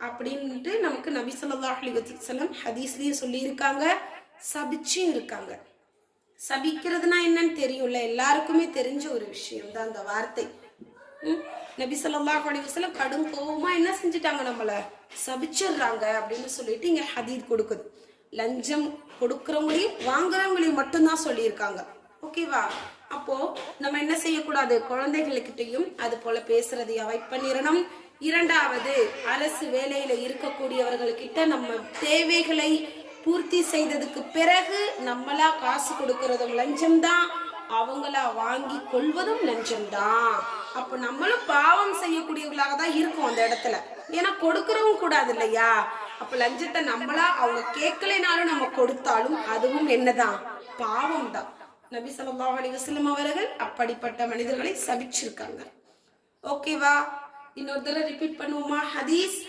அப்படின்ட்டு நமக்கு நபி ஸல்லல்லாஹு அலைஹி வஸல்லம் ஹதீஸ்லயும் சொல்லியிருக்காங்க, சபிச்சும் இருக்காங்க. சபிக்கிறதுனா என்னன்னு தெரியும்ல, எல்லாருக்குமே தெரிஞ்ச ஒரு விஷயம் தான் அந்த வார்த்தை. நபி ஸல்லல்லாஹு அலைஹி வஸல்லம் கடும் கோபமா என்ன செஞ்சுட்டாங்க, நம்மள சபிச்சிடுறாங்க அப்படின்னு சொல்லிட்டு இங்க ஹதீஸ் கொடுக்குது. லஞ்சம் கொடுக்கறவங்களையும் வாங்குறவங்களையும் மட்டும்தான் சொல்லியிருக்காங்க. ஓகேவா? அப்போ நம்ம என்ன செய்யக்கூடாது, குழந்தைகளுக்கிட்டையும் அது போல பேசுறதை அவாய்ட் பண்ணிடணும். இரண்டாவது, அரசு வேலையில இருக்கக்கூடியவர்கள்கிட்ட நம்ம தேவைகளை பூர்த்தி செய்ததுக்கு பிறகு நம்மளா காசு கொடுக்கறதும் லஞ்சம்தான், அவங்களா வாங்கி கொள்வதும் லஞ்சம்தான். அப்ப நம்மளும் பாவம் செய்யக்கூடியவர்களாக தான் இருக்கும் அந்த இடத்துல. ஏன்னா கொடுக்கறவும் கூடாது இல்லையா? அப்ப லஞ்சத்தை நம்மளா அவங்க கேட்கலைனாலும் நம்ம கொடுத்தாலும் அதுவும் என்னதான், பாவம் தான். நபி ஸல்லல்லாஹு அலைஹி வஸல்லம் அவர்கள் அப்படிப்பட்ட மனிதர்களை சபிச்சிருக்காங்க. ஓகேவா? இன்னொரு தடவை ரிப்பீட் பண்ணுவோமா ஹதீஸ்?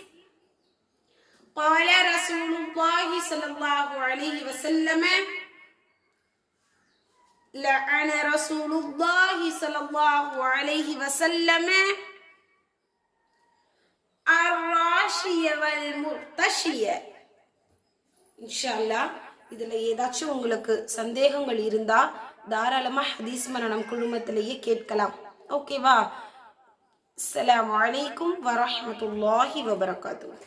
قال رسول الله صلى الله عليه وسلم لعن رسول الله صلى الله عليه وسلم الراشي والمرتشي. இன்ஷா அல்லாஹ் இதுல ஏதாச்சும் உங்களுக்கு சந்தேகங்கள் இருந்தா தாராளமா ஹதீஸ் மரணம் குழுமத்திலேயே கேட்கலாம். ஓகேவா? அஸ்ஸலாமு அலைக்கும் வரஹ்மத்துல்லாஹி வபரகாத்துஹு.